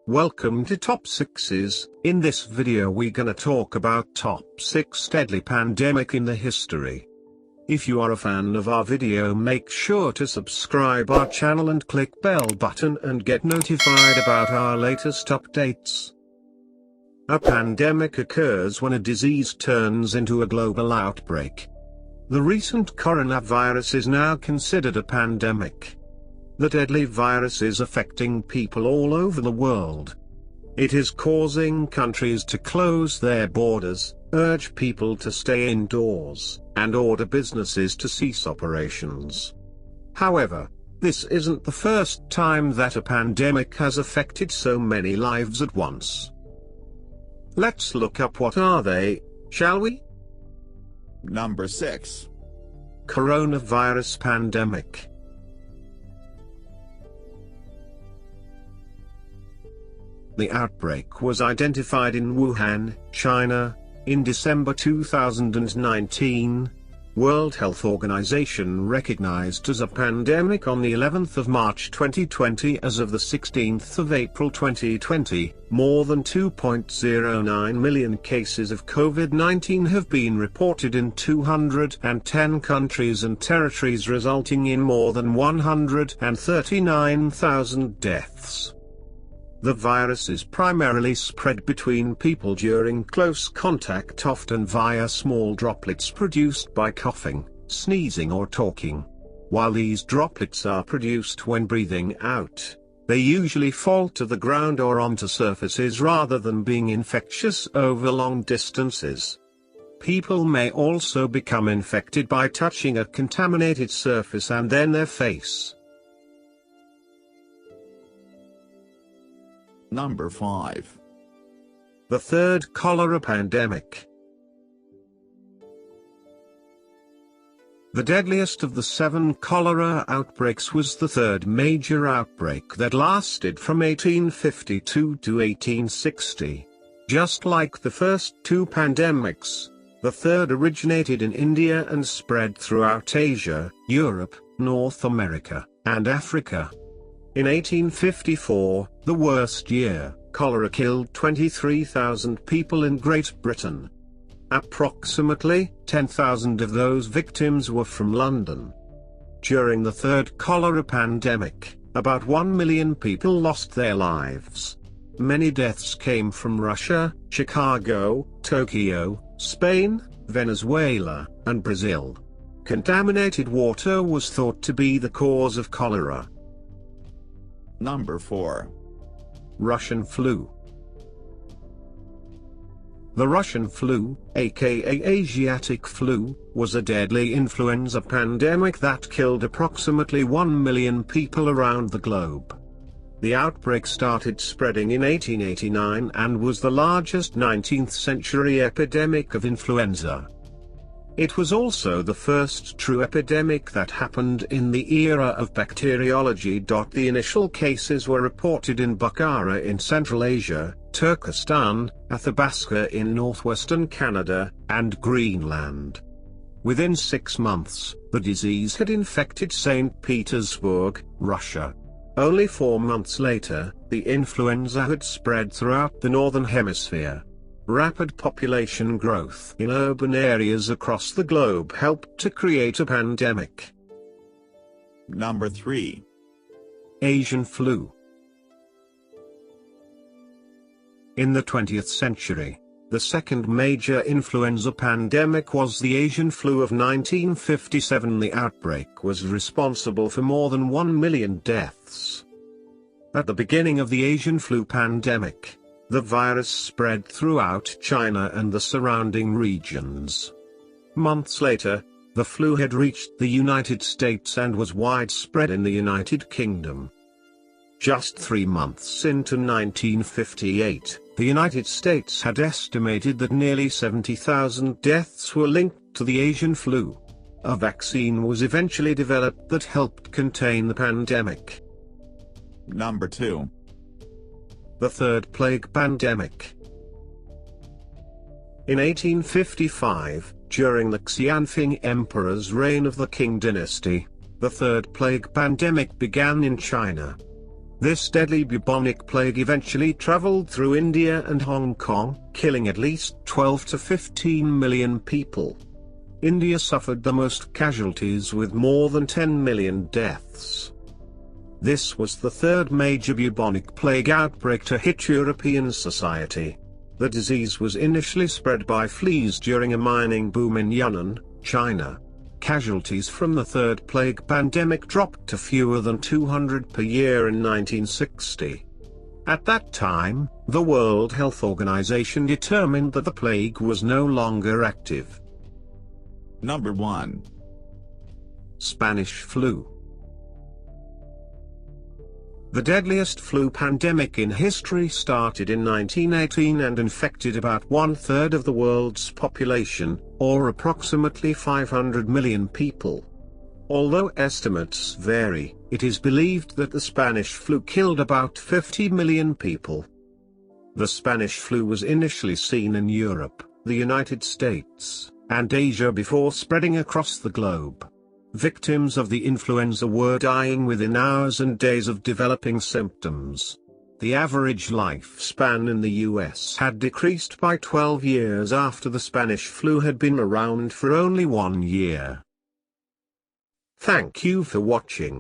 Welcome to Top 6's. In this video we're gonna talk about top 6 deadly pandemic in the history. If you are a fan of our video, make sure to subscribe our channel and click bell button and get notified about our latest updates. A pandemic occurs when a disease turns into a global outbreak. The recent coronavirus is now considered a pandemic. The deadly virus is affecting people all over the world. It is causing countries to close their borders, urge people to stay indoors, and order businesses to cease operations. However, this isn't the first time that a pandemic has affected so many lives at once. Let's look up what are they, shall we? Number 6. Coronavirus pandemic. The outbreak was identified in Wuhan, China, in December 2019. World Health Organization recognized as a pandemic on the 11th of March 2020. As of the 16th of April 2020, more than 2.09 million cases of COVID-19 have been reported in 210 countries and territories, resulting in more than 139,000 deaths. The virus is primarily spread between people during close contact, often via small droplets produced by coughing, sneezing or talking. While these droplets are produced when breathing out, they usually fall to the ground or onto surfaces rather than being infectious over long distances. People may also become infected by touching a contaminated surface and then their face. Number 5. The third cholera pandemic. The deadliest of the 7 cholera outbreaks was the third major outbreak that lasted from 1852 to 1860. Just like the first 2 pandemics, the third originated in India and spread throughout Asia, Europe, North America, and Africa. In 1854, the worst year, cholera killed 23,000 people in Great Britain. Approximately 10,000 of those victims were from London. During the third cholera pandemic, about 1 million people lost their lives. Many deaths came from Russia, Chicago, Tokyo, Spain, Venezuela, and Brazil. Contaminated water was thought to be the cause of cholera. Number 4. Russian flu. The Russian flu, aka Asiatic flu, was a deadly influenza pandemic that killed approximately 1 million people around the globe. The outbreak started spreading in 1889 and was the largest 19th century epidemic of influenza. It was also the first true epidemic that happened in the era of bacteriology. The initial cases were reported in Bukhara in Central Asia, Turkestan, Athabasca in northwestern Canada, and Greenland. Within 6 months, the disease had infected St. Petersburg, Russia. Only 4 months later, the influenza had spread throughout the northern hemisphere. Rapid population growth in urban areas across the globe helped to create a pandemic. Number 3. Asian flu. In the 20th century, the second major influenza pandemic was the Asian flu of 1957. The outbreak was responsible for more than 1 million deaths. At the beginning of the Asian flu pandemic, the virus spread throughout China and the surrounding regions. Months later, the flu had reached the United States and was widespread in the United Kingdom. Just 3 months into 1958, the United States had estimated that nearly 70,000 deaths were linked to the Asian flu. A vaccine was eventually developed that helped contain the pandemic. Number 2. The third plague pandemic. In 1855, during the Xianfeng Emperor's reign of the Qing dynasty, The third plague pandemic began in China. This deadly bubonic plague eventually traveled through India and Hong Kong, killing at least 12 to 15 million people. India suffered the most casualties with more than 10 million deaths. This was the third major bubonic plague outbreak to hit European society. The disease was initially spread by fleas during a mining boom in Yunnan, China. Casualties from the third plague pandemic dropped to fewer than 200 per year in 1960. At that time, the World Health Organization determined that the plague was no longer active. Number 1. Spanish flu. The deadliest flu pandemic in history started in 1918 and infected about one-third of the world's population, or approximately 500 million people. Although estimates vary, it is believed that the Spanish flu killed about 50 million people. The Spanish flu was initially seen in Europe, the United States, and Asia before spreading across the globe. Victims of the influenza were dying within hours and days of developing symptoms. The average lifespan in the US had decreased by 12 years after the Spanish flu had been around for only 1 year. Thank you for watching.